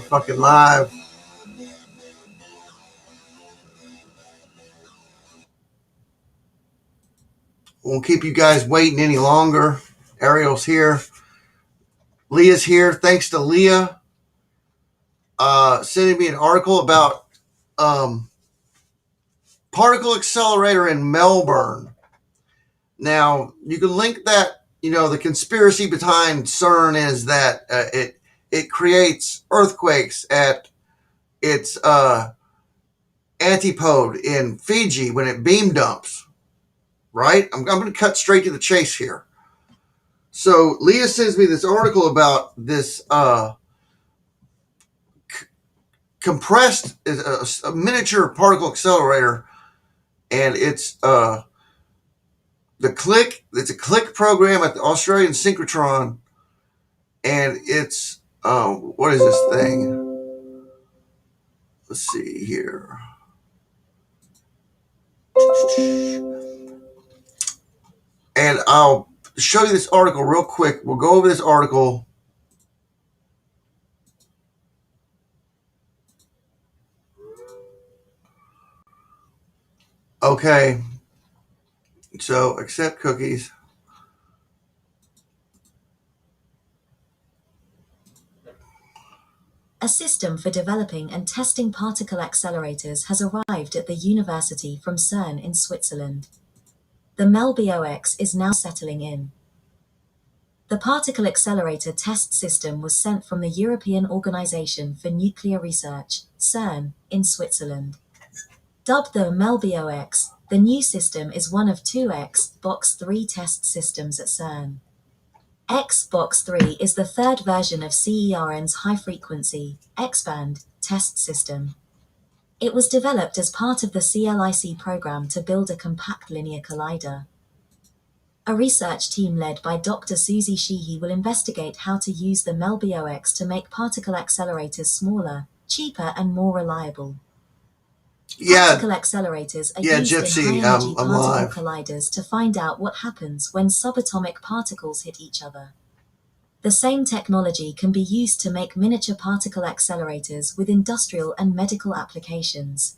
fucking live. Won't keep you guys waiting any longer. Ariel's here. Leah's here. Thanks to Leah sending me an article about particle accelerator in Melbourne. Now, you can link that, the conspiracy behind CERN is that it creates earthquakes at its antipode in Fiji when it beam dumps, right? I'm going to cut straight to the chase here. So Leah sends me this article about this compressed, a miniature particle accelerator, and it's it's a click program at the Australian synchrotron, and it's what is this thing? Let's see here. And I'll show you this article real quick. We'll go over this article. Okay. So accept cookies. A system for developing and testing particle accelerators has arrived at the university from CERN in Switzerland. The mrmissionctrl is now settling in. The particle accelerator test system was sent from the European Organization for Nuclear Research, CERN, in Switzerland. Dubbed the mrmissionctrl, the new system is one of two X-Box 3 test systems at CERN. X-Box 3 is the third version of CERN's high-frequency, X-band, test system. It was developed as part of the CLIC program to build a compact linear collider. A research team led by Dr. Susie Sheehy will investigate how to use the mrmissionctrl to make particle accelerators smaller, cheaper, and more reliable. Particle accelerators are used Gypsy, in high-energy particle colliders to find out what happens when subatomic particles hit each other. The same technology can be used to make miniature particle accelerators with industrial and medical applications.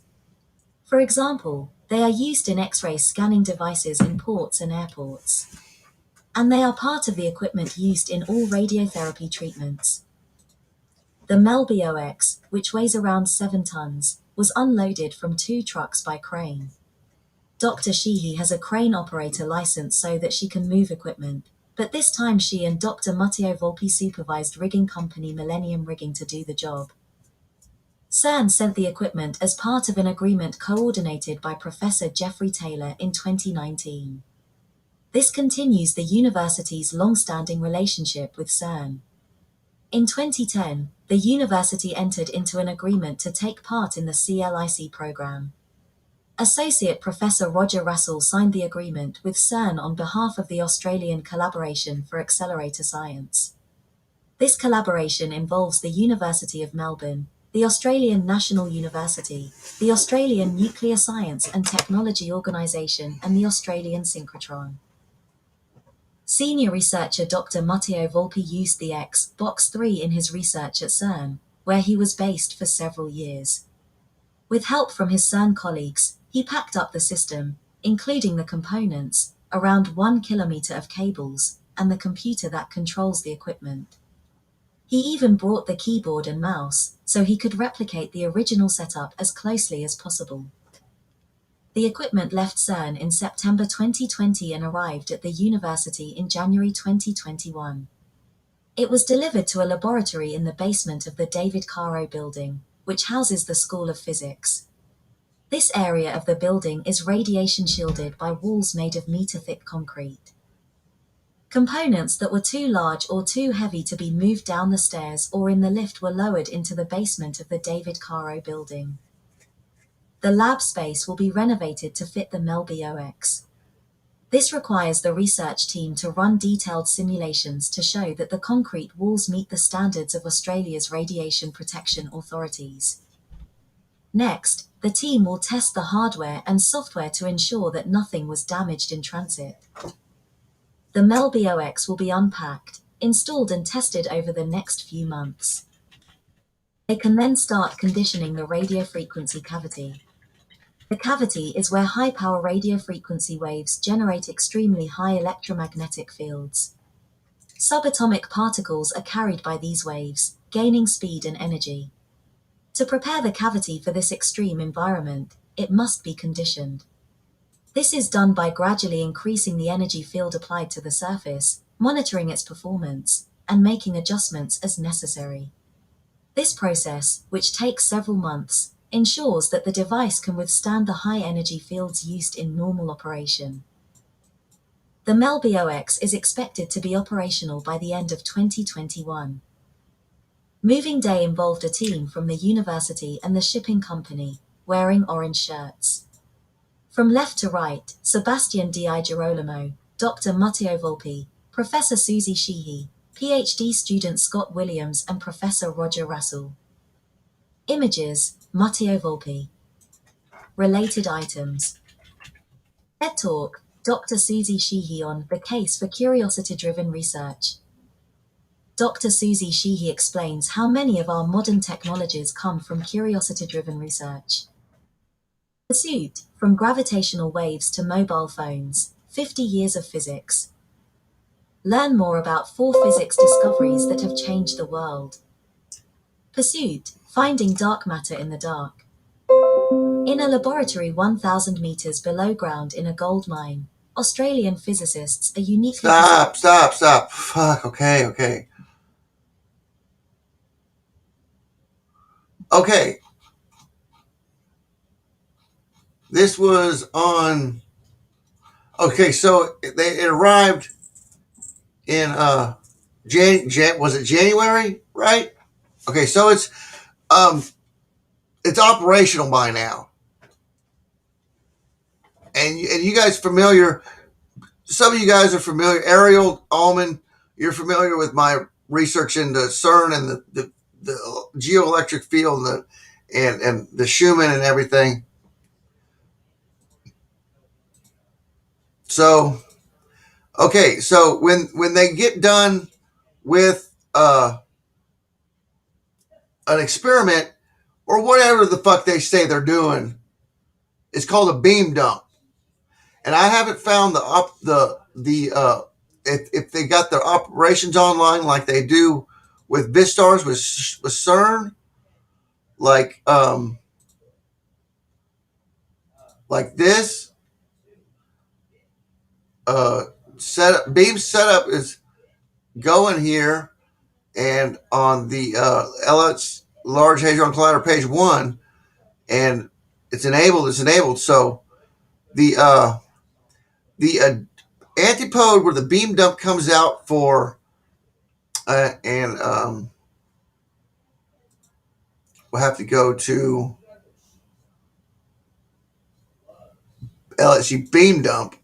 For example, they are used in X-ray scanning devices in ports and airports. And they are part of the equipment used in all radiotherapy treatments. The mrmissionctrl, which weighs around 7 tons, was unloaded from 2 trucks by crane. Dr. Sheehy has a crane operator license so that she can move equipment, but this time she and Dr. Matteo Volpi supervised rigging company Millennium Rigging to do the job. CERN sent the equipment as part of an agreement coordinated by Professor Jeffrey Taylor in 2019. This continues the university's long-standing relationship with CERN. In 2010, the university entered into an agreement to take part in the CLIC program. Associate Professor Roger Russell signed the agreement with CERN on behalf of the Australian Collaboration for Accelerator Science. This collaboration involves the University of Melbourne, the Australian National University, the Australian Nuclear Science and Technology Organisation, and the Australian Synchrotron. Senior researcher Dr. Matteo Volpi used the X-Box 3 in his research at CERN, where he was based for several years. With help from his CERN colleagues, he packed up the system, including the components, around 1 kilometer of cables, and the computer that controls the equipment. He even brought the keyboard and mouse, so he could replicate the original setup as closely as possible. The equipment left CERN in September 2020 and arrived at the university in January 2021. It was delivered to a laboratory in the basement of the David Caro building, which houses the School of Physics. This area of the building is radiation shielded by walls made of meter-thick concrete. Components that were too large or too heavy to be moved down the stairs or in the lift were lowered into the basement of the David Caro building. The lab space will be renovated to fit the mrmissionctrl. This requires the research team to run detailed simulations to show that the concrete walls meet the standards of Australia's radiation protection authorities. Next, the team will test the hardware and software to ensure that nothing was damaged in transit. The mrmissionctrl will be unpacked, installed and tested over the next few months. They can then start conditioning the radio frequency cavity. The cavity is where high-power radio frequency waves generate extremely high electromagnetic fields. Subatomic particles are carried by these waves, gaining speed and energy. To prepare the cavity for this extreme environment, it must be conditioned. This is done by gradually increasing the energy field applied to the surface, monitoring its performance, and making adjustments as necessary. This process, which takes several months, ensures that the device can withstand the high energy fields used in normal operation. The mrmissionctrl is expected to be operational by the end of 2021. Moving day involved a team from the university and the shipping company, wearing orange shirts. From left to right, Sebastian Di Girolamo, Dr. Matteo Volpi, Professor Susie Sheehy, PhD student Scott Williams and Professor Roger Russell. Images, Matteo Volpi. Related items. TED Talk, Dr. Susie Sheehy on the case for curiosity-driven research. Dr. Susie Sheehy explains how many of our modern technologies come from curiosity-driven research. Pursuit, from gravitational waves to mobile phones, 50 years of physics. Learn more about 4 physics discoveries that have changed the world. Pursuit, finding dark matter in the dark. In a laboratory 1,000 meters below ground in a gold mine, Australian physicists are uniquely... Stop. Fuck, okay. Okay. This was on... Okay, so it arrived in, was it January, right? Okay, so it's operational by now. And you guys familiar... Some of you guys are familiar. Ariel Allman, you're familiar with my research into CERN and the geoelectric field and the Schumann and everything. So, okay, so when they get done with an experiment or whatever the fuck they say they're doing, it's called a beam dump. And I haven't found if they got their operations online like they do with Vistars with CERN, like this beam setup is going here, and on the LS Large Hadron Collider page 1, and it's enabled. So the antipode where the beam dump comes out for and we'll have to go to LSU beam dump,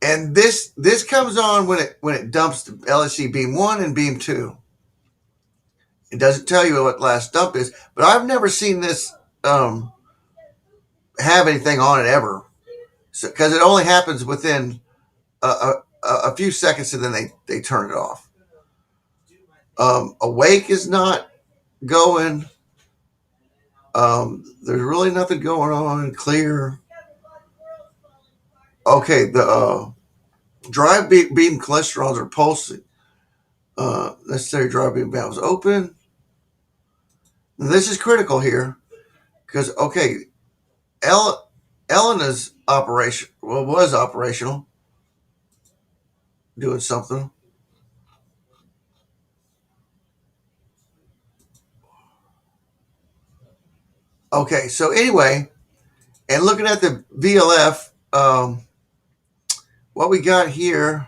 and this comes on when it dumps the LSC beam 1 and beam 2. It doesn't tell you what last dump is, but I've never seen this have anything on it ever, because it only happens within a few seconds, and then they turn it off. Awake is not going. There's really nothing going on. Clear. Okay, the drive beam cholesterons are pulsing. Necessary drive beam valves open. Now, this is critical here because, okay, Elena's was operational, doing something. Okay, so anyway, and looking at the VLF, what we got here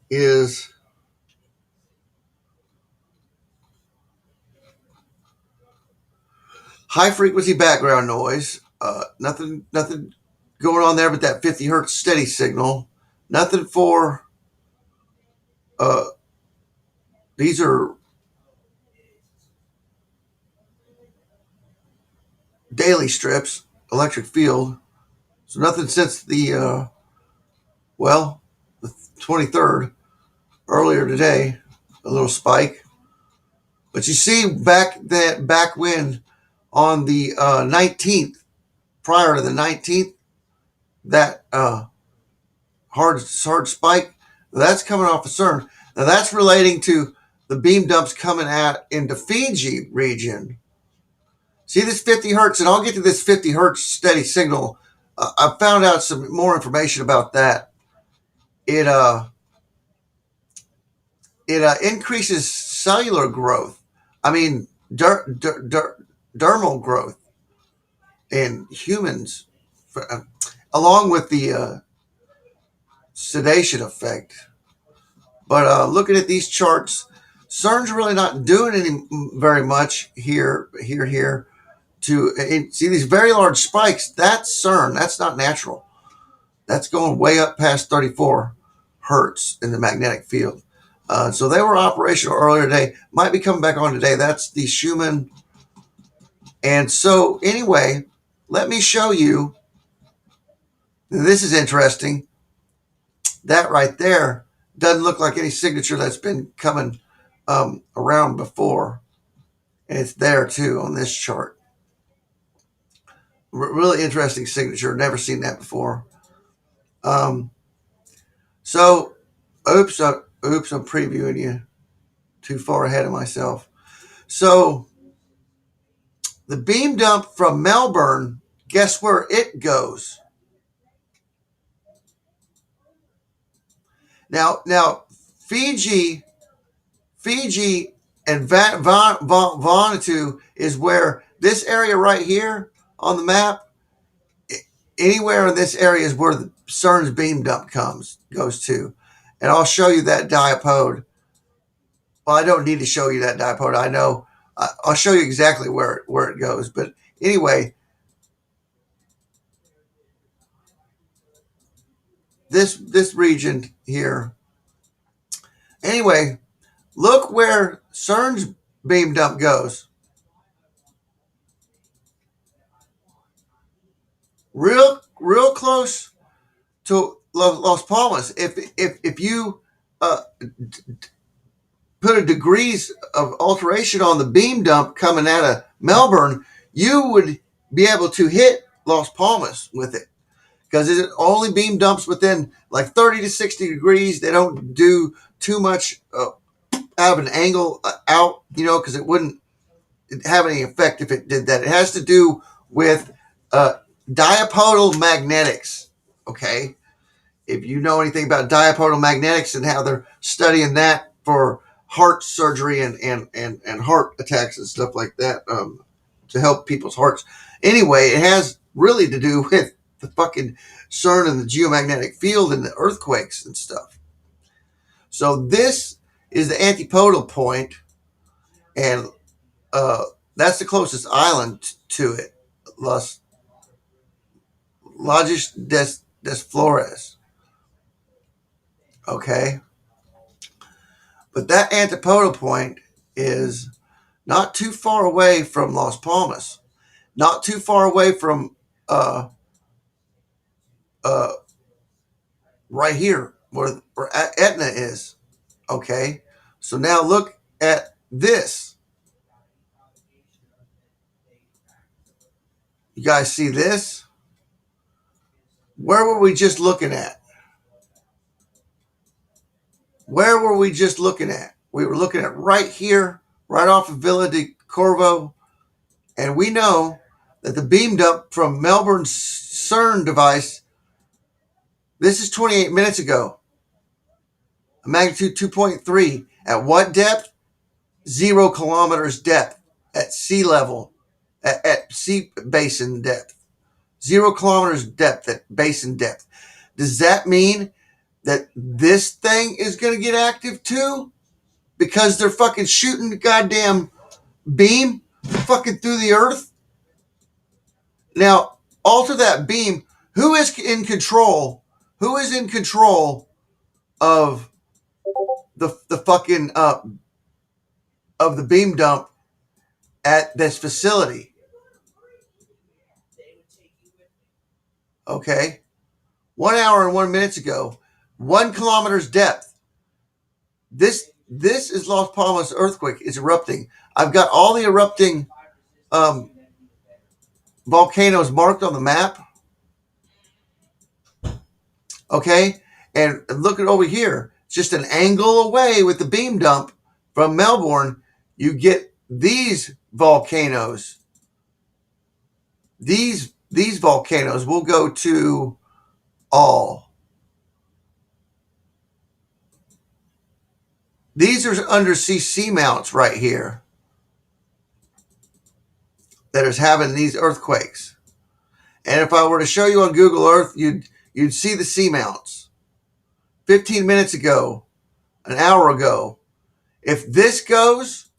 is high frequency background noise. Nothing going on there but that 50 hertz steady signal. Nothing for these are daily strips, electric field. So nothing since the 23rd, earlier today, a little spike. But you see, back when on the 19th, prior to the 19th, that hard spike, that's coming off of CERN. Now that's relating to the beam dumps coming out into Fiji region. See this 50 hertz, and I'll get to this 50 hertz steady signal. I found out some more information about that. It increases cellular growth. I mean, dermal growth in humans, along with the sedation effect. But looking at these charts, CERN's really not doing very much here. See these very large spikes. That's CERN. That's not natural. That's going way up past 34 hertz in the magnetic field. So they were operational earlier today. Might be coming back on today. That's the Schumann. And so anyway, let me show you. This is interesting. That right there doesn't look like any signature that's been coming around before. And it's there too on this chart. Really interesting signature. Never seen that before. So, oops, I'm previewing you too far ahead of myself. So, the beam dump from Melbourne, guess where it goes? Now, Fiji, and Vanuatu is where this area right here on the map. Anywhere in this area is where the CERN's beam dump goes to, and I'll show you that diapode. Well, I don't need to show you that diapode. I know. I'll show you exactly where it goes. But anyway, this region here. Anyway, look where CERN's beam dump goes. Real close to Las Palmas. If you put a degrees of alteration on the beam dump coming out of Melbourne, you would be able to hit Las Palmas with it, because it only beam dumps within like 30 to 60 degrees. They don't do too much out of an angle out, because it wouldn't have any effect if it did that. It has to do with dipodal magnetics. Okay, if you know anything about dipodal magnetics and how they're studying that for heart surgery and heart attacks and stuff like that, to help people's hearts. Anyway, it has really to do with the fucking CERN and the geomagnetic field and the earthquakes and stuff. So this is the antipodal point, and that's the closest island to it, Las des Flores. Okay, but that antipodal point is not too far away from Las Palmas, not too far away from right here where Etna is. Okay, so now look at this. You guys see this? Where were we just looking at? Where were we just looking at? We were looking at right here, right off of Villa de Corvo. And we know that the beam dump from Melbourne's CERN device, this is 28 minutes ago, a magnitude 2.3. At what depth? 0 kilometers depth at sea level, at sea basin depth. 0 kilometers depth at basin depth. Does that mean that this thing is going to get active too? Because they're fucking shooting the goddamn beam fucking through the earth? Now, alter that beam. Who is in control? Who is in control of the fucking of the beam dump at this facility? Okay, 1 hour and 1 minute ago, 1 kilometer's depth. This This is Las Palmas earthquake. It's erupting. I've got all the erupting um, volcanoes marked on the map. Okay, and look at over here. Just an angle away with the beam dump from Melbourne, you get these volcanoes. These volcanoes will go to all. These are undersea seamounts right here that is having these earthquakes. And if I were to show you on Google Earth, you'd see the seamounts. 15 minutes ago, an hour ago. If this goes,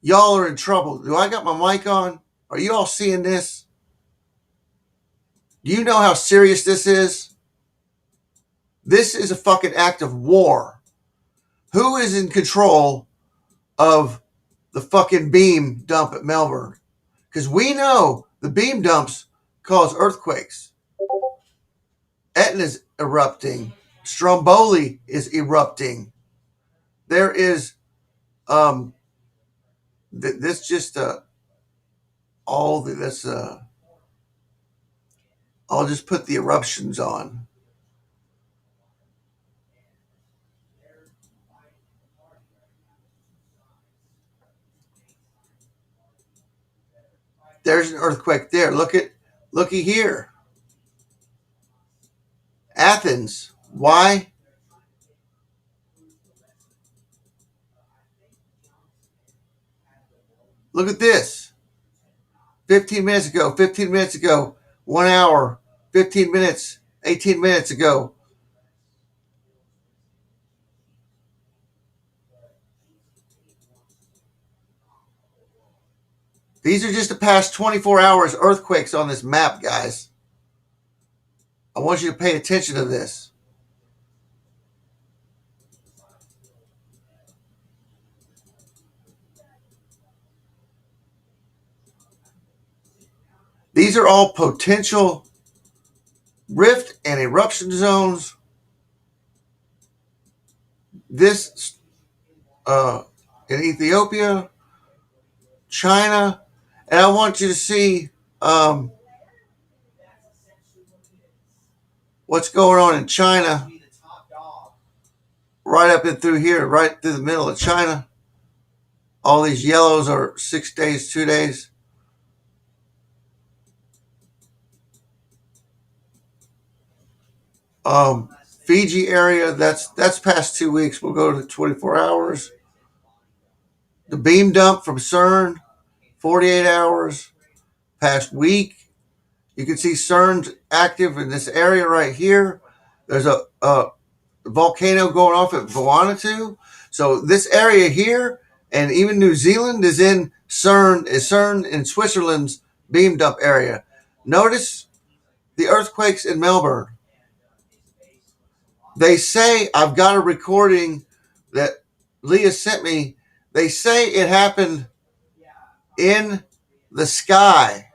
y'all are in trouble. Do I got my mic on? Are you all seeing this? Do you know how serious this is? This is a fucking act of war. Who is in control of the fucking beam dump at Melbourne? Because we know the beam dumps cause earthquakes. Etna's erupting. Stromboli is erupting. There is this just all the this I'll just put the eruptions on. There's an earthquake there. Looky here. Athens. Why? Look at this. 15 minutes ago, 15 minutes ago, 1 hour, 15 minutes, 18 minutes ago. These are just the past 24 hours earthquakes on this map, guys. I want you to pay attention to this. These are all potential rift and eruption zones. This in Ethiopia, China, and I want you to see what's going on in China, right up and through here, right through the middle of China. All these yellows are 6 days, 2 days. Fiji area, that's past 2 weeks. We'll go to 24 hours. The beam dump from CERN, 48 hours. Past week, you can see CERN's active in this area right here. There's a volcano going off at Vanuatu. So this area here, and even New Zealand is in CERN in Switzerland's beam dump area. Notice the earthquakes in Melbourne. They say, I've got a recording that Leah sent me. They say it happened in the sky.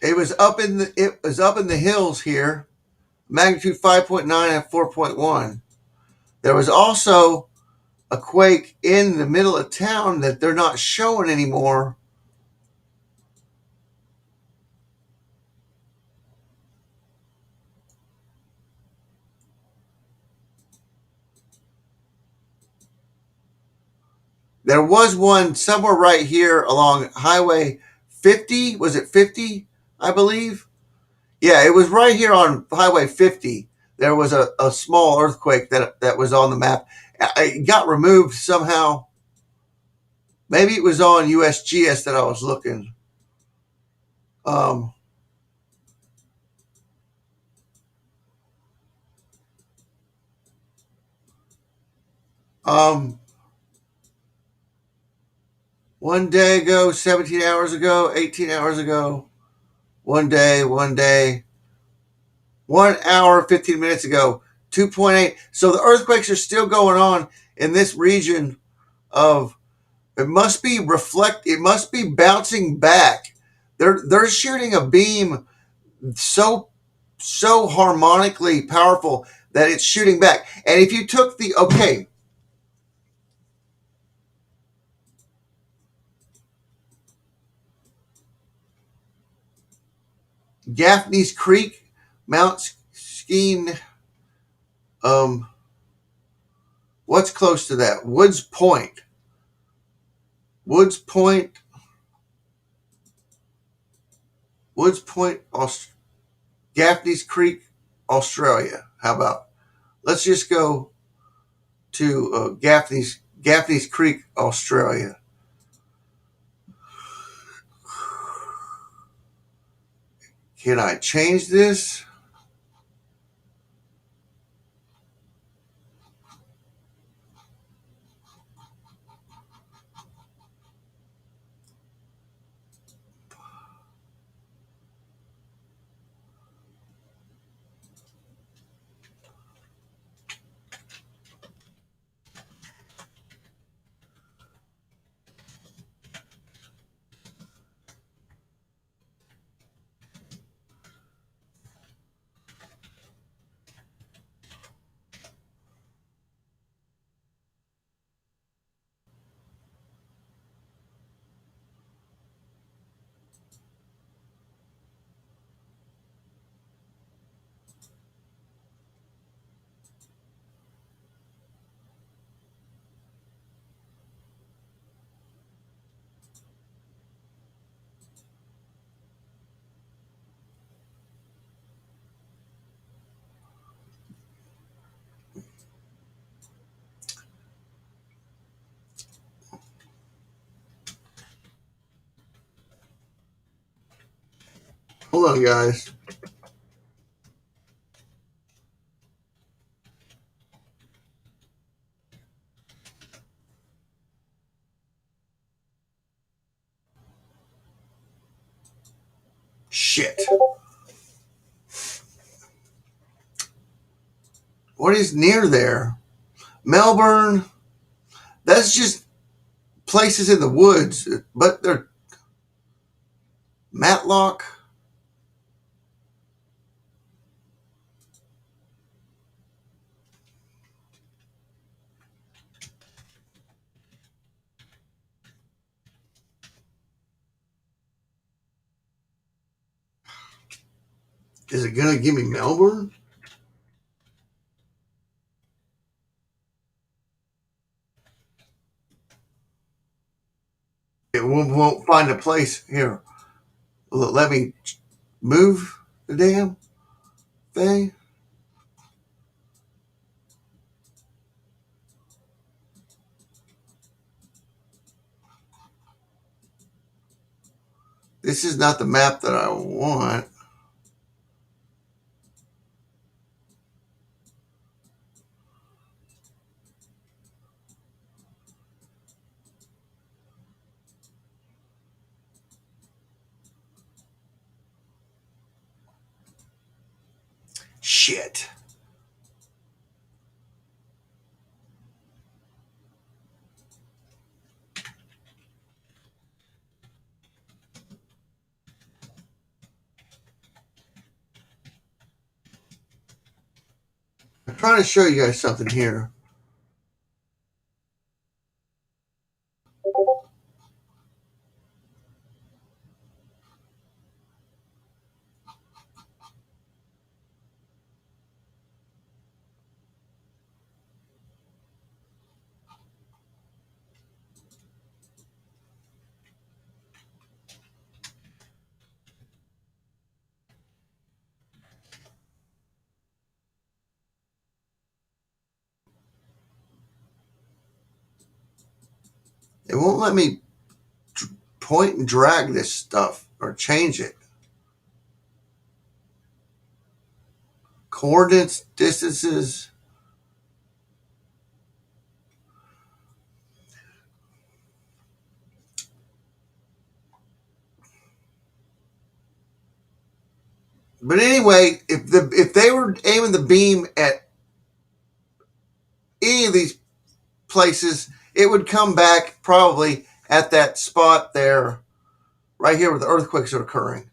It was up in the hills here, magnitude 5.9 and 4.1. There was also a quake in the middle of town that they're not showing anymore. There was one somewhere right here along Highway 50. Was it 50? I believe. Yeah, it was right here on Highway 50. There was a small earthquake that was on the map. It got removed somehow. Maybe it was on USGS that I was looking. One day ago, 17 hours ago, 18 hours ago, one day, 1 hour, 15 minutes ago, 2.8. So the earthquakes are still going on in this region of, it must be bouncing back. They're shooting a beam so harmonically powerful that it's shooting back. And if you took Gaffney's Creek, Mount Skeen, what's close to that? Woods Point, Woods Point, Gaffney's Creek, Australia. How about, let's just go to Gaffney's Creek, Australia. Can I change this? Hold on, guys. Shit. What is near there? Melbourne. That's just places in the woods, but they're Matlock. Is it gonna give me Melbourne? It won't find a place here. Let me move the damn thing. This is not the map that I want. Shit. I'm trying to show you guys something here. It won't let me point and drag this stuff or change it. Coordinates, distances. But anyway, if they were aiming the beam at any of these places, it would come back probably at that spot there, right here where the earthquakes are occurring.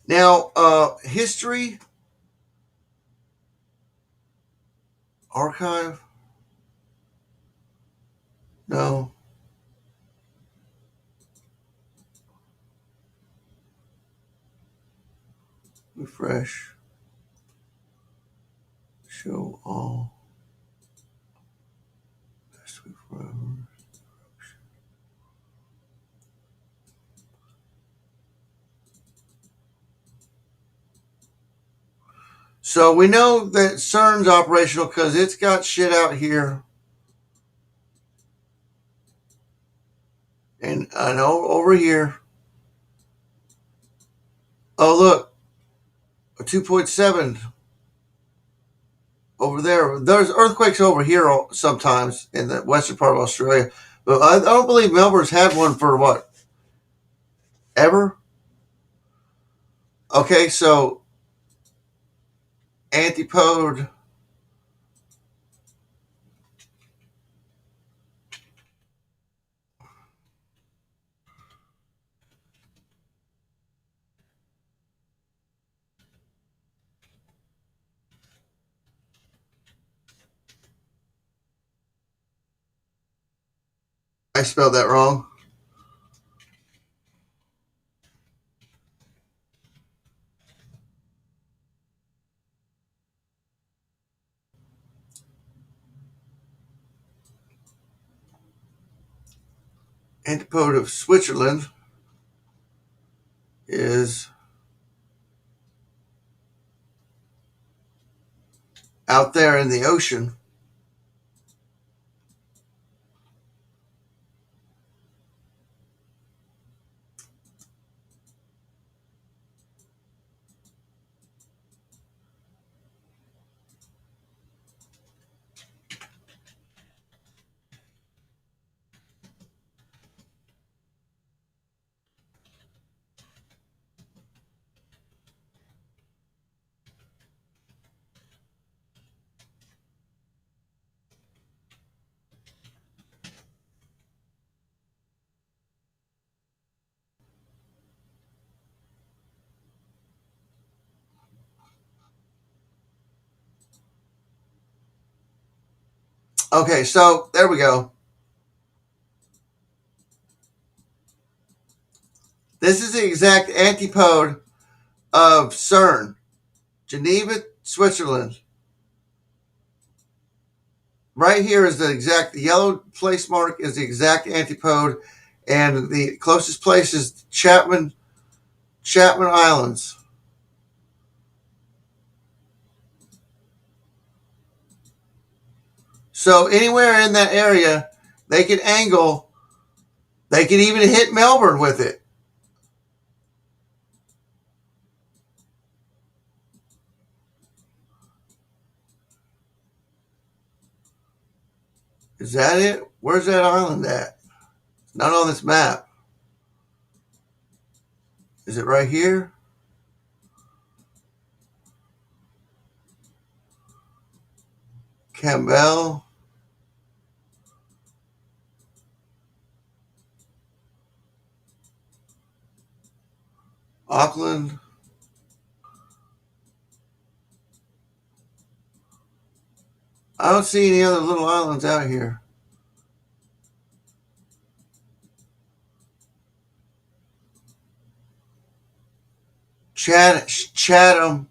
Now, history archive. No. Refresh. Show all. Best week forever. So we know that CERN's operational because it's got shit out here. And I know over here. Oh, look. A 2.7 over there. There's earthquakes over here sometimes in the western part of Australia. But I don't believe Melbourne's had one for what? Ever? Okay, so antipode. I spelled that wrong. Antipode of Switzerland is out there in the ocean. Okay, so there we go. This is the exact antipode of CERN, Geneva, Switzerland. Right here is the exact, the yellow place mark is the exact antipode, and the closest place is Chapman Islands. So anywhere in that area, they can angle. They can even hit Melbourne with it. Is that it? Where's that island at? It's not on this map. Is it right here? Campbell. Auckland. I don't see any other little islands out here. Chatham.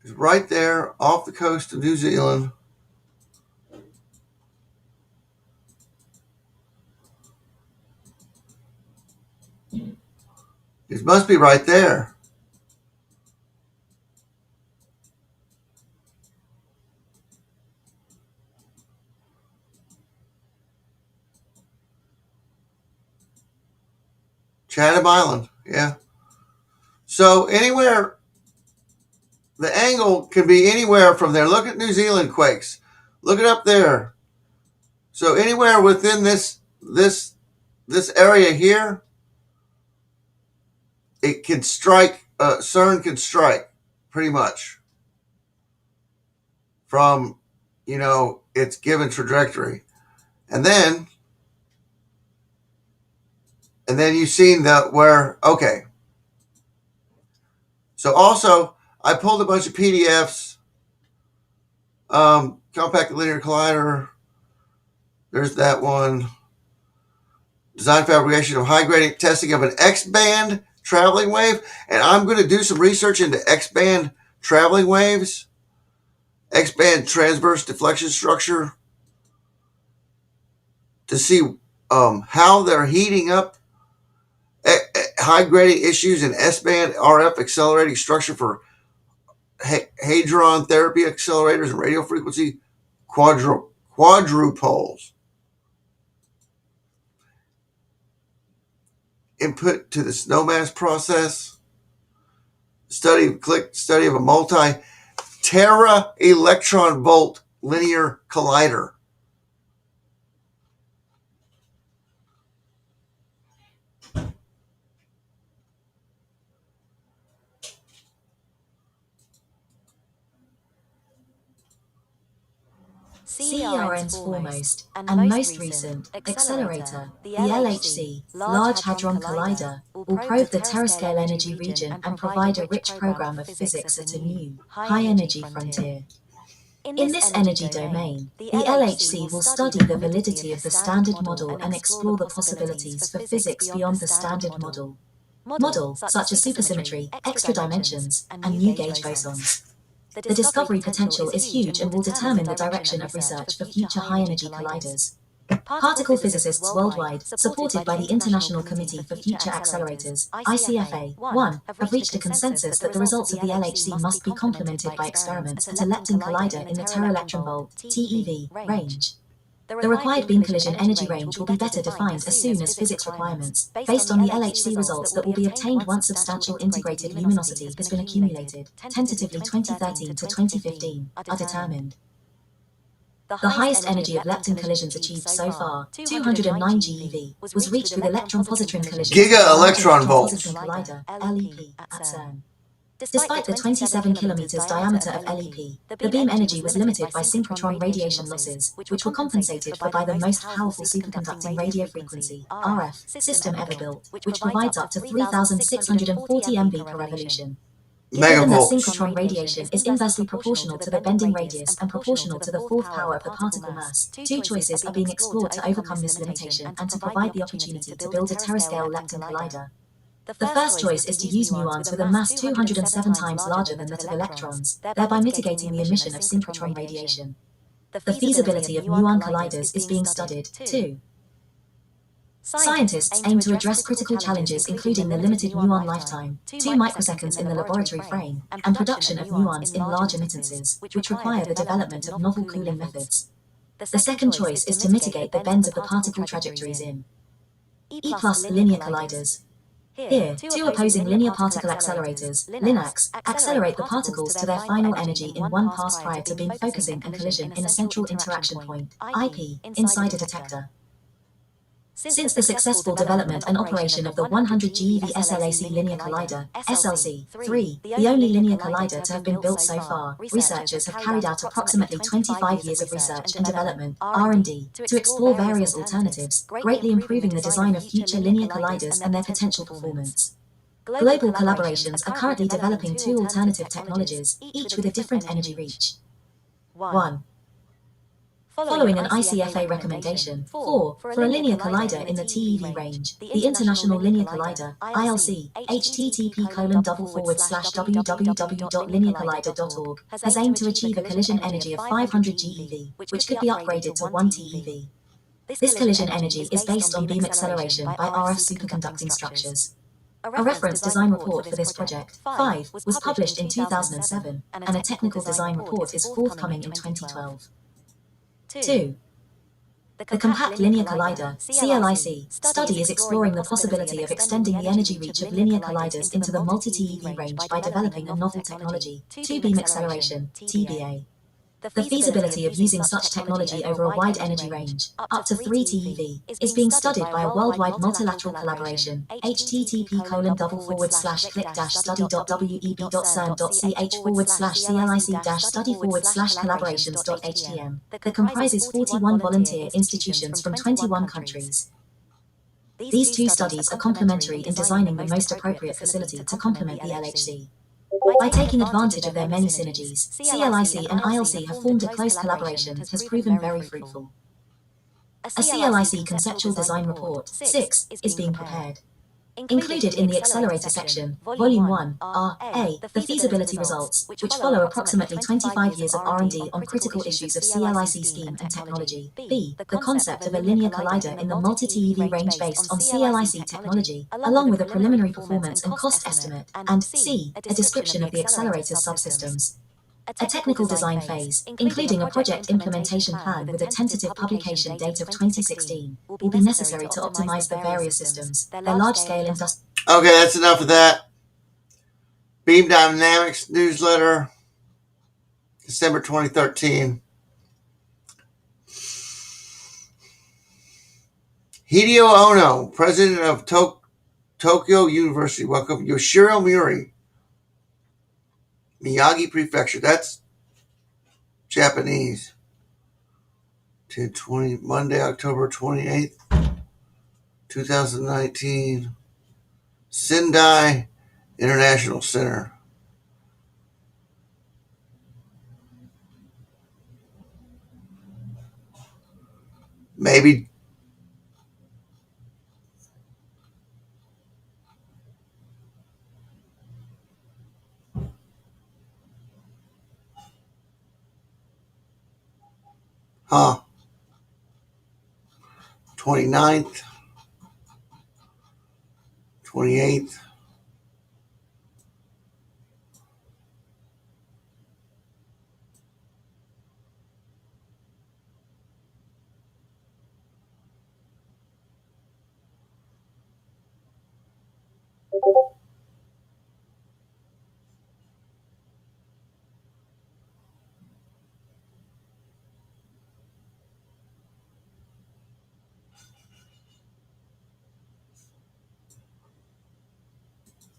Is right there off the coast of New Zealand. It must be right there. Chatham Island, yeah. So anywhere, the angle can be anywhere from there. Look at New Zealand quakes. Look it up there. So anywhere within this area here, it can strike CERN can strike, pretty much, from, its given trajectory. And then you've seen okay. So also, I pulled a bunch of PDFs, compact linear collider, there's that one, design fabrication of high gradient testing of an X-band traveling wave, and I'm going to do some research into X-band traveling waves, X-band transverse deflection structure, to see how they're heating up high gradient issues in S-band RF accelerating structure for hadron therapy accelerators and radio frequency quadrupoles. Input to the snowmass process. Study of a multi-tera electron volt linear collider. CERN's foremost and most recent accelerator, the LHC, Large Hadron Collider, will probe the terascale energy region and provide a rich program of physics at a new, high-energy frontier. In this energy domain, the LHC will study the validity of the Standard Model and explore the possibilities for physics beyond the Standard Model. Models such as supersymmetry, extra dimensions, and new gauge bosons. The discovery potential is huge and will determine the direction of research for future high-energy colliders. Particle physicists worldwide, supported by the International Committee for Future Accelerators, ICFA, have reached a consensus that the results of the LHC must be complemented by experiments at a lepton collider in the teraelectron volt (TeV) range. The required beam collision energy range will be better defined as soon as physics requirements, based on the LHC results that will be obtained once substantial integrated luminosity has been accumulated, tentatively 2013 to 2015, are determined. The highest energy of lepton collisions achieved so far, 209 GeV, was reached with electron-positron collisions Giga electron volts. collider (LEP) at CERN. Despite the 27 kilometers diameter of LEP, the beam energy was limited by synchrotron radiation losses, which were compensated by the most powerful superconducting radio frequency (RF) system ever built, which provides up to 3,640 MV per revolution. Given that synchrotron radiation is inversely proportional to the bending radius and proportional to the fourth power of the particle mass, two choices are being explored to overcome this limitation and to provide the opportunity to build a terascale lepton collider. The first choice is to use muons with a mass 207 times larger than that of electrons, thereby mitigating the emission of synchrotron radiation. The feasibility of muon colliders is being studied, too. Scientists aim to address critical challenges including the limited muon lifetime, 2 microseconds in the laboratory frame, and production of muons in large emittances, which require the development of novel cooling methods. The second choice is to mitigate the bends of the particle trajectories in E-plus linear colliders. Here, two opposing linear particle accelerators, LINACs, accelerate the particles to their final energy in one pass prior to beam focusing and collision in a central interaction point, IP, inside a detector. Since the successful development and operation of the 100 GeV SLAC Linear Collider, SLC-3, the only linear collider to have been built so far, researchers have carried out approximately 25 years of research and development, R&D, to explore various alternatives, greatly improving the design of future linear colliders and their potential performance. Global collaborations are currently developing 2 alternative technologies, each with a different energy reach. 1. Following an ICFA recommendation, 4, for a linear collider in the TeV range, the International Linear Collider, ILC, http://www.linearcollider.org, has aimed to achieve a collision energy of 500 GeV, which could be upgraded to 1 TeV. This collision energy is based on beam acceleration by RF superconducting structures. A reference design report for this project, 5, was published in 2007, and a technical design report is forthcoming in 2012. 2. The Compact Linear Collider, CLIC, study is exploring the possibility of extending the energy reach of linear colliders into the multi-TeV range by developing a novel technology, 2-beam acceleration, TBA. The feasibility of using such technology over a wide energy range, up to 3 TeV, is being studied by a worldwide multilateral collaboration. http://click-study.web/study.web/study/study-study/collaborations.htm that comprises 41 volunteer institutions from 21 countries. These two studies are complementary in designing the most appropriate facility to complement the LHC. By taking advantage of their many synergies, CLIC and ILC have formed a close collaboration that has proven very fruitful. A CLIC Conceptual Design Report 6 is being prepared. Included in the Accelerator section, Volume 1, are A. The feasibility results, which follow approximately 25 years of R&D on critical issues of CLIC scheme and technology. B. The concept of a linear collider in the multi-TeV range based on CLIC technology, along with a preliminary performance and cost estimate. And C. A description of the accelerator's subsystems. A technical design phase, including a project implementation plan with a tentative publication date of 2016, will be necessary to optimize the various systems, their large-scale industrial... Okay, that's enough of that. Beam Dynamics newsletter, December 2013. Hideo Ono, president of Tokyo University. Welcome. Yoshiro Mori, Miyagi Prefecture. That's Japanese. 10/20, Monday, October 28th, 2019. Sendai International Center. Maybe. Huh. 29th, 28th.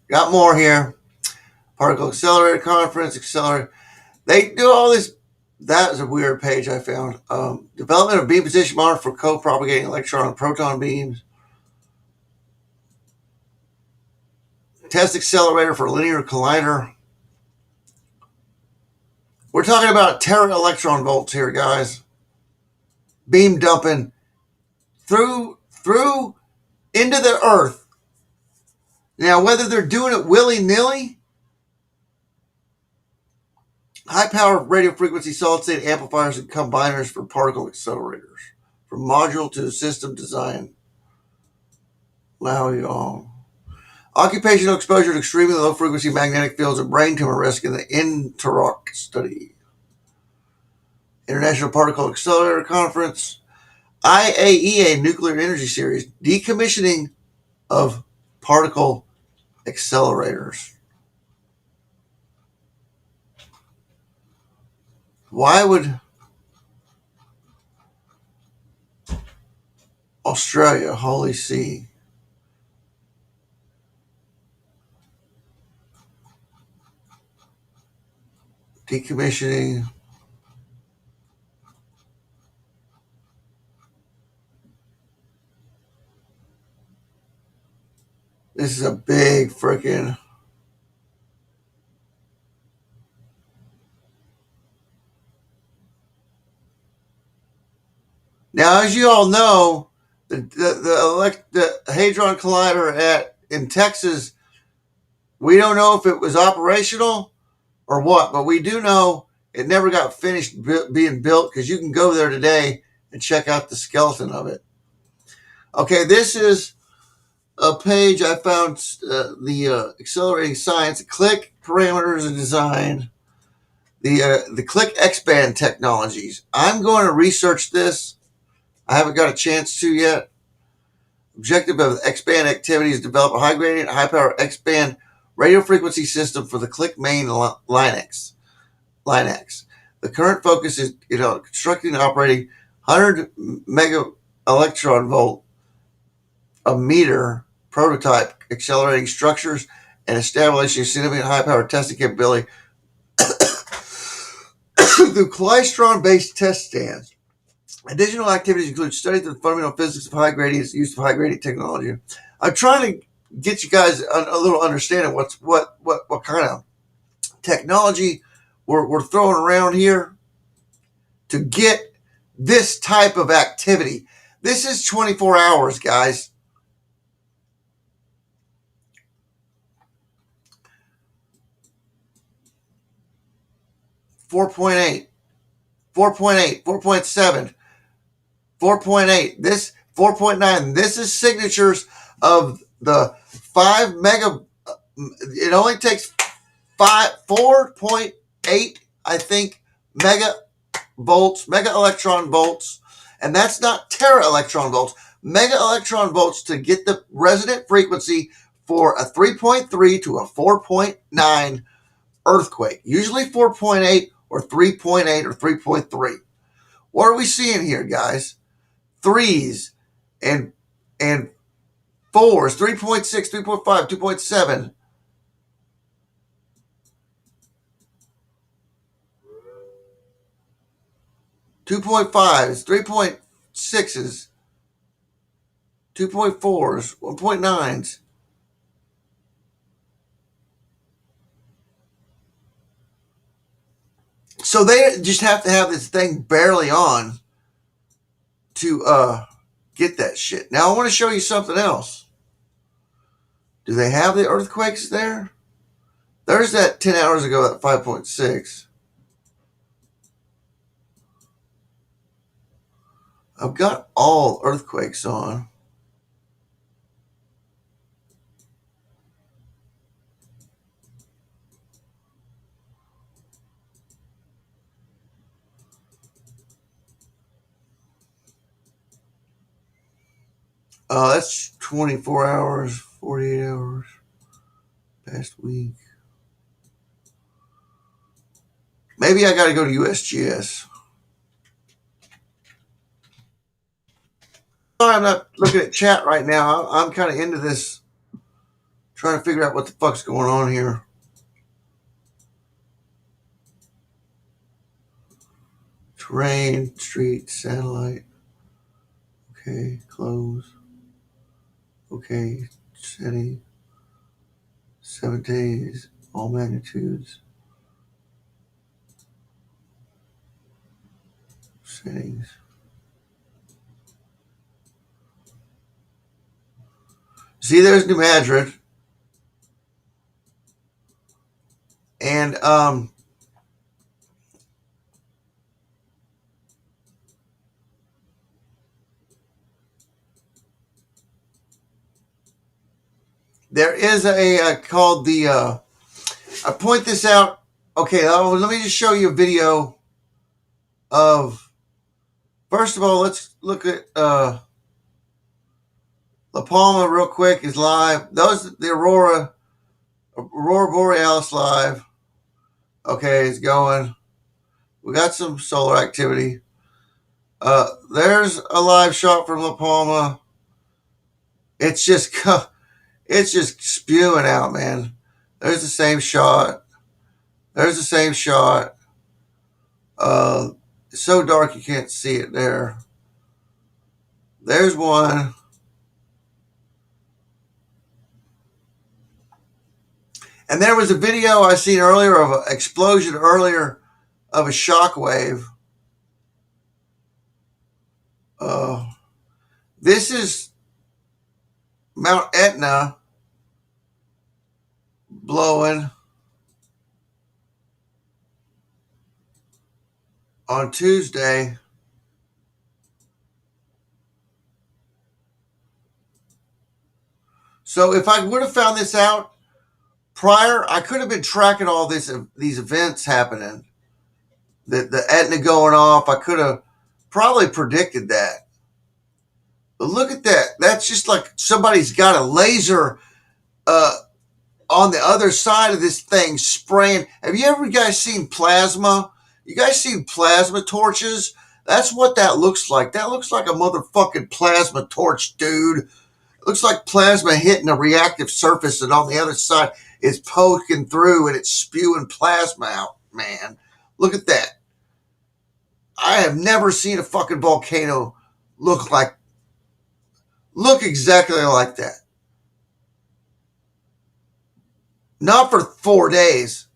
Got more here. Particle Accelerator Conference, Accelerator. They do all this. That is a weird page I found. Development of beam position monitor for co-propagating electron and proton beams. Test accelerator for linear collider. We're talking about tera electron volts here, guys. Beam dumping through into the earth. Now, whether they're doing it willy-nilly, high-power radio frequency solid-state amplifiers and combiners for particle accelerators, from module to system design. Lao Yong. Occupational exposure to extremely low-frequency magnetic fields and brain tumor risk in the INTEROC study. International Particle Accelerator Conference. IAEA Nuclear Energy Series. Decommissioning of particle accelerators. Why would Australia, Holy See, decommissioning this is a big freaking now, as you all know, the Hadron Collider in Texas, we don't know if it was operational or what, but we do know it never got finished being built, because you can go there today and check out the skeleton of it. Okay, this is a page I found, the Accelerating Science, Click, Parameters and Design, the Click X-band technologies. I'm going to research this. I haven't got a chance to yet. Objective of X-band activity is develop a high gradient, high power X-band radio frequency system for the Click main Linux. The current focus is, constructing and operating 100 mega electron volt a meter prototype, accelerating structures and establishing significant high power testing capability through klystron-based test stands. Additional activities include studies of the fundamental physics of high gradients, use of high gradient technology. I'm trying to get you guys a little understanding what kind of technology we're throwing around here to get this type of activity. This is 24 hours, guys. Four point eight, 4.8, 4.7, 4.8. This 4.9. This is signatures of the 5 mega. It only takes 4.8, I think, mega electron volts, and that's not tera electron volts, mega electron volts to get the resonant frequency for a 3.3 to a 4.9 earthquake, usually 4.8 or 3.8 or 3.3. What are we seeing here, guys? Threes and fours, 3.6, 3.5, 2.7. 2.5s, 3.6s, 2.4s, 1.9s. So they just have to have this thing barely on to get that shit. Now I want to show you something else. Do they have the earthquakes there? There's that 10 hours ago at 5.6. I've got all earthquakes on. That's 24 hours, 48 hours, past week. Maybe I got to go to USGS. I'm not looking at chat right now. I'm kind of into this, trying to figure out what the fuck's going on here. Terrain, street, satellite. Okay, close. Okay, setting. 7 days, all magnitudes. Settings. See, there's New Madrid. And there is a called the I point this out. Okay, let me just show you a video of. First of all, let's look at La Palma real quick is live. Those the Aurora Borealis live. Okay, it's going. We got some solar activity. There's a live shot from La Palma. It's just spewing out, man. There's the same shot. There's the same shot. It's so dark you can't see it there. There's one. And there was a video I seen earlier of an explosion earlier of a shock wave. This is Mount Etna blowing on Tuesday. So if I would have found this out prior, I could have been tracking all these events happening. The Etna going off, I could have probably predicted that. But look at that. That's just like somebody's got a laser on the other side of this thing spraying. Have you ever guys seen plasma You guys seen plasma torches? That's what that looks like. That looks like a motherfucking plasma torch, dude. It looks like plasma hitting a reactive surface, and on the other side, it's poking through and it's spewing plasma out, man. Look at that. I have never seen a fucking volcano look exactly like that. Not for 4 days.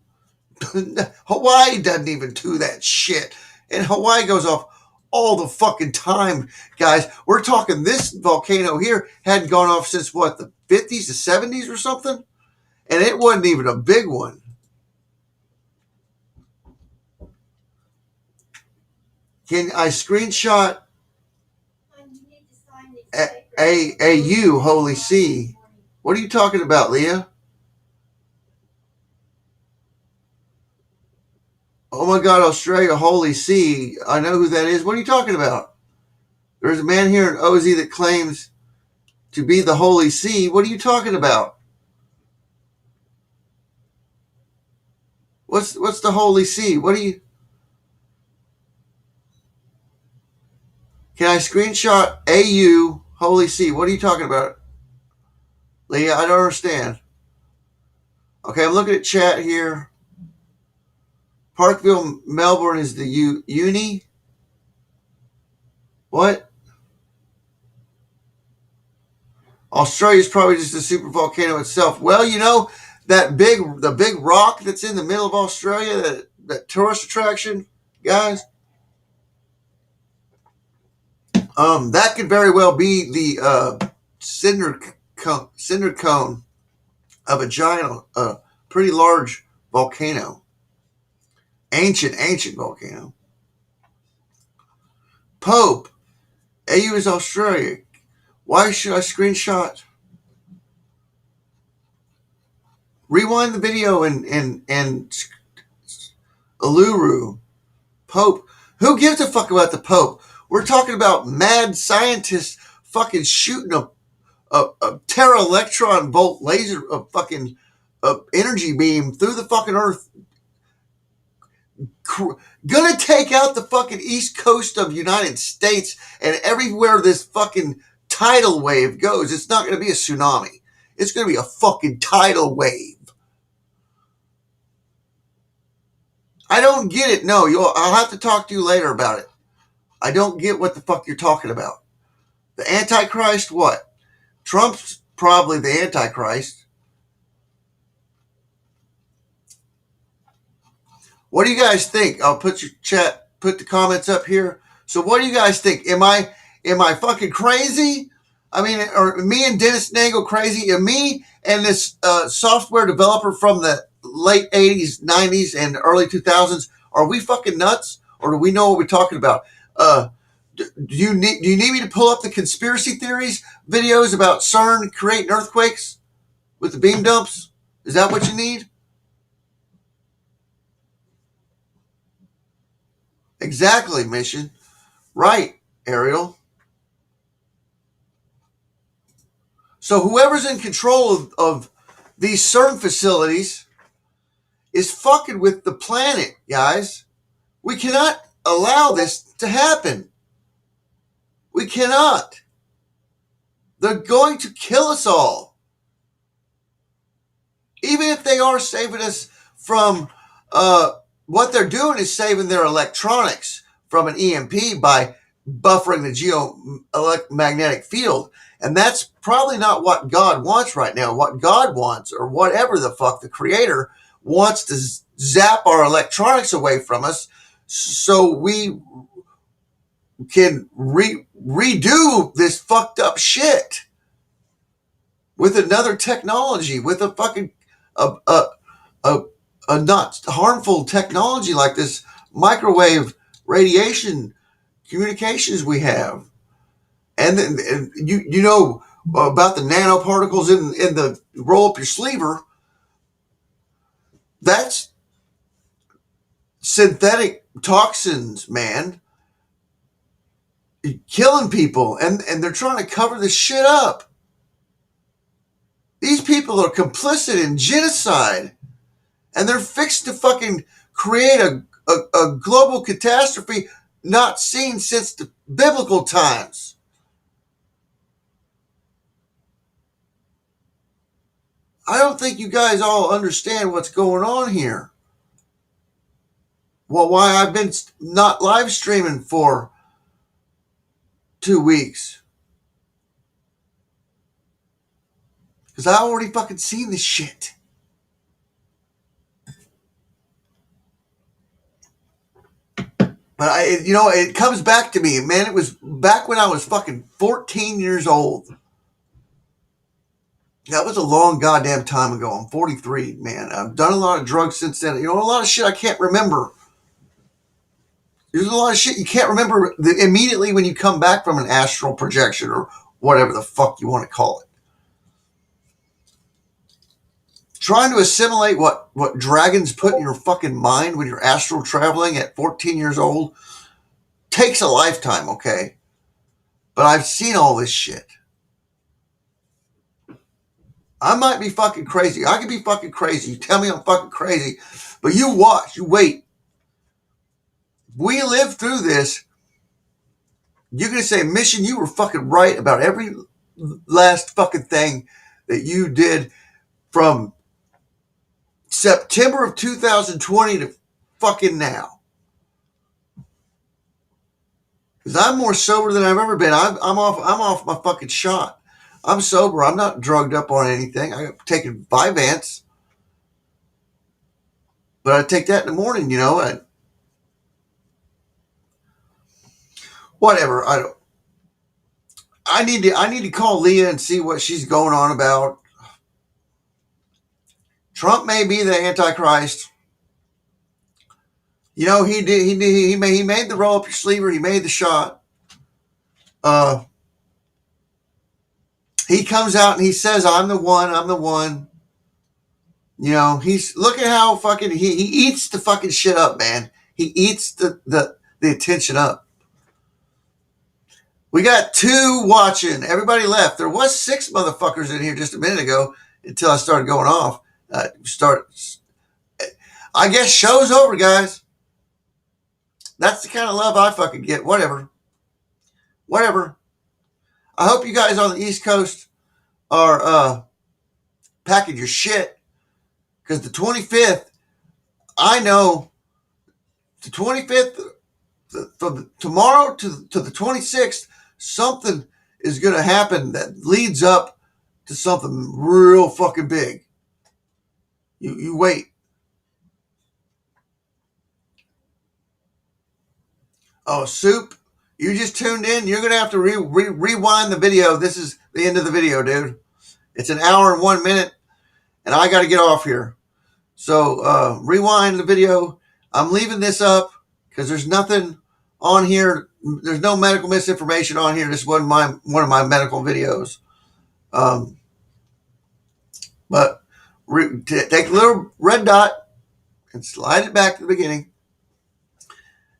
Hawaii doesn't even do that shit. And Hawaii goes off all the fucking time, guys. We're talking this volcano here hadn't gone off since what, the 50s to 70s or something? And it wasn't even a big one. Can I screenshot AU, Holy See? What are you talking about, Leah? Oh my God, Australia, Holy See. I know who that is. What are you talking about? There's a man here in OZ that claims to be the Holy See. What are you talking about? What's the Holy See? What are you... Can I screenshot AU, Holy See? What are you talking about? Leah, I don't understand. Okay, I'm looking at chat here. Parkville, Melbourne is the uni. What? Australia's probably just a super volcano itself. Well, you know, the big rock that's in the middle of Australia, that tourist attraction, guys, that could very well be the cinder cone of a giant, pretty large volcano. Ancient volcano. Pope, AU is Australia. Why should I screenshot? Rewind the video and Uluru. Pope. Who gives a fuck about the Pope? We're talking about mad scientists fucking shooting a tera electron volt laser, a fucking energy beam through the fucking earth. Gonna take out the fucking east coast of the United States, and everywhere this fucking tidal wave goes, it's not gonna be a tsunami. It's gonna be a fucking tidal wave. I don't get it. No, I'll have to talk to you later about it. I don't get what the fuck you're talking about. The Antichrist, what? Trump's probably the Antichrist. What do you guys think? I'll put the comments up here. So what do you guys think? Am I fucking crazy? I mean, are me and Dennis Nagel crazy? And me and this software developer from the late 80s, 90s, and early 2000s, are we fucking nuts? Or do we know what we're talking about? Do you need me to pull up the conspiracy theories videos about CERN creating earthquakes with the beam dumps? Is that what you need? Exactly, Mission. Right, Ariel. So whoever's in control of these CERN facilities is fucking with the planet, guys. We cannot allow this to happen. We cannot. They're going to kill us all. Even if they are saving us from, what they're doing is saving their electronics from an EMP by buffering the geomagnetic field. And that's probably not what God wants right now. What God wants, or whatever the fuck the creator wants, to zap our electronics away from us so we can redo this fucked up shit with another technology, with a fucking a not harmful technology like this microwave radiation communications we have. And then you know about the nanoparticles in the roll up your sleever. That's synthetic toxins, man, killing people, and they're trying to cover this shit up. These people are complicit in genocide, and they're fixed to fucking create a global catastrophe not seen since the biblical times. I don't think you guys all understand what's going on here. Well, why I've been not live streaming for 2 weeks. Because I already fucking seen this shit. But it comes back to me, man. It was back when I was fucking 14 years old. That was a long goddamn time ago. I'm 43, man. I've done a lot of drugs since then. A lot of shit I can't remember. There's a lot of shit you can't remember immediately when you come back from an astral projection or whatever the fuck you want to call it. Trying to assimilate what dragons put in your fucking mind when you're astral traveling at 14 years old takes a lifetime, okay? But I've seen all this shit. I might be fucking crazy. I could be fucking crazy. You tell me I'm fucking crazy, but you watch, you wait. We live through this. You're going to say, Mission, you were fucking right about every last fucking thing that you did from September of 2020 to fucking now. Because I'm more sober than I've ever been. I'm off my fucking shot. I'm sober. I'm not drugged up on anything. I'm taking Vyvanse. But I take that in the morning, and whatever. I need to call Leah and see what she's going on about. Trump may be the Antichrist. He made the roll up your sleeve. He made the shot. He comes out and he says, I'm the one. Look at how fucking he eats the fucking shit up, man. He eats the attention up. We got 2 watching. Everybody left. There was 6 motherfuckers in here just a minute ago until I started going off. I guess show's over, guys. That's the kind of love I fucking get. Whatever. I hope you guys on the East Coast are packing your shit, because the 25th, I know the 25th, from tomorrow to the 26th, something is going to happen that leads up to something real fucking big. You wait. Oh, Soup, you just tuned in. You're going to have to rewind the video. This is the end of the video, dude. It's an hour and 1 minute, and I got to get off here. So rewind the video. I'm leaving this up because there's nothing on here. There's no medical misinformation on here. This wasn't one of my medical videos. But take a little red dot and slide it back to the beginning.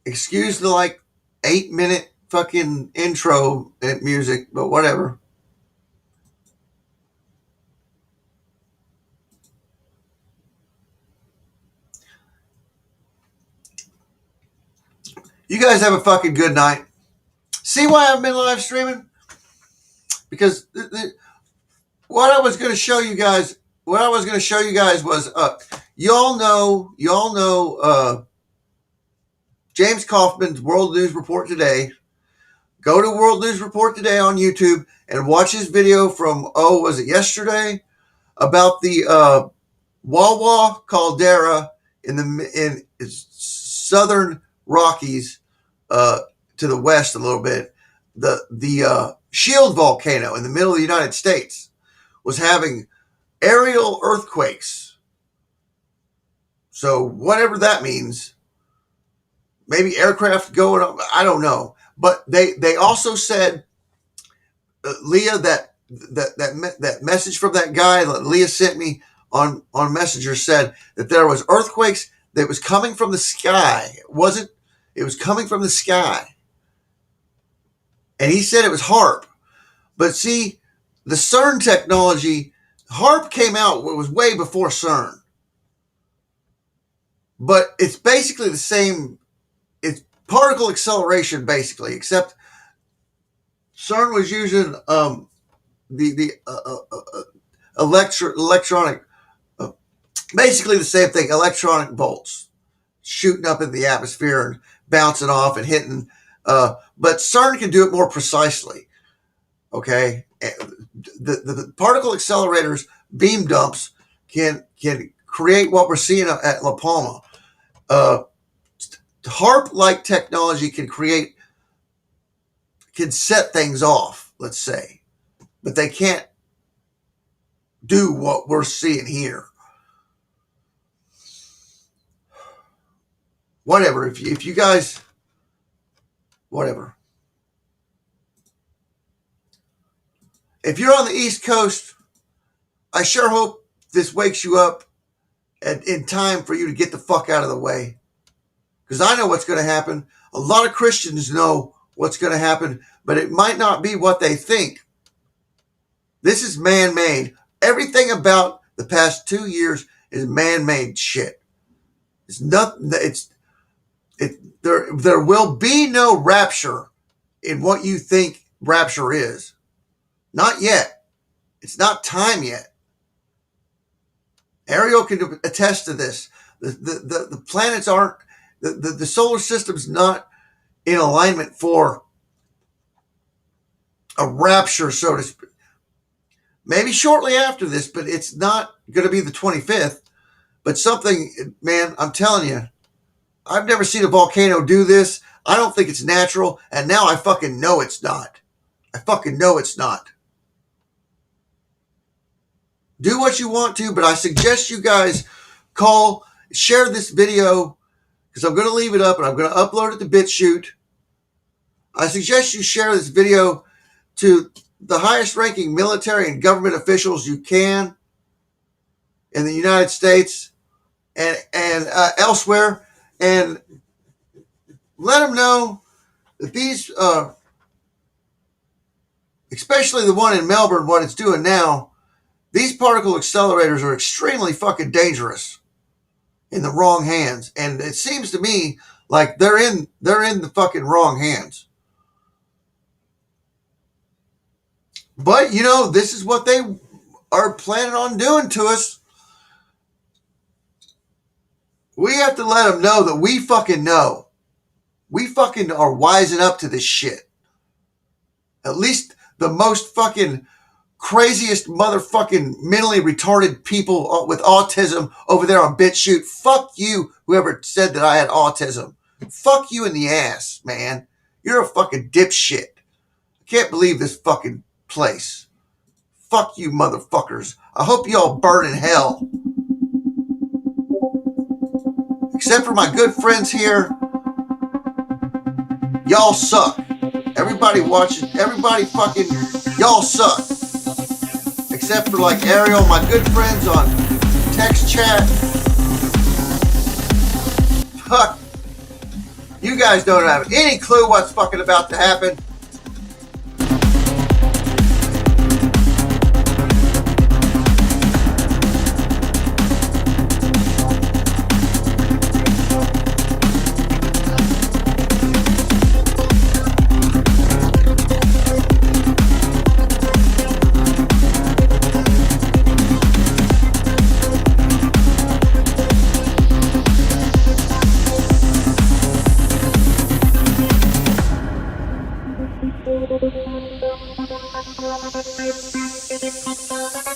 Excuse the 8-minute fucking intro music, but whatever. You guys have a fucking good night. See why I've been live streaming? Because what I was going to show you guys was y'all know James Kaufman's World News Report Today. Go to World News Report Today on YouTube and watch his video from, was it yesterday? About the Wawa caldera in southern Rockies, to the west a little bit. The Shield volcano in the middle of the United States was having aerial earthquakes. So whatever that means, maybe aircraft going up, I don't know. But they also said, Leah, that message from that guy that Leah sent me on Messenger said that there was earthquakes that was coming from the sky. It was coming from the sky. And he said it was HARP. But see, the CERN technology, HARP came out, it was way before CERN. but it's basically the same. It's particle acceleration, basically, except CERN was using the electronic, basically the same thing, electronic bolts shooting up in the atmosphere and bouncing off and hitting. But CERN can do it more precisely. Okay, the particle accelerators, beam dumps, can create what we're seeing at La Palma. HARP-like technology can set things off, let's say, but they can't do what we're seeing here. Whatever, if you guys, whatever. If you're on the East Coast, I sure hope this wakes you up in time for you to get the fuck out of the way. Because I know what's going to happen. A lot of Christians know what's going to happen, but it might not be what they think. This is man-made. Everything about the past 2 years is man-made shit. It's nothing. There will be no rapture in what you think rapture is. Not yet. It's not time yet. Ariel can attest to this. The planets aren't, the solar system's not in alignment for a rapture, so to speak. Maybe shortly after this, but it's not going to be the 25th. But something, man, I'm telling you, I've never seen a volcano do this. I don't think it's natural. And now I fucking know it's not. I fucking know it's not. Do what you want to, but I suggest you guys share this video, because I'm going to leave it up and I'm going to upload it to BitChute. I suggest you share this video to the highest ranking military and government officials you can in the United States and elsewhere, and let them know that these, especially the one in Melbourne, what it's doing now, these particle accelerators are extremely fucking dangerous in the wrong hands. And it seems to me like they're in the fucking wrong hands. But, you know, this is what they are planning on doing to us. We have to let them know that we fucking know. We fucking are wising up to this shit. At least the most fucking craziest motherfucking mentally retarded people with autism over there on BitChute. Fuck you, whoever said that I had autism. Fuck you in the ass, man. You're a fucking dipshit. I can't believe this fucking place. Fuck you, motherfuckers. I hope you all burn in hell. Except for my good friends here. Y'all suck. Everybody watching, everybody fucking, y'all suck. Except for like Ariel, my good friends on text chat. Fuck. You guys don't have any clue what's fucking about to happen. Thank you.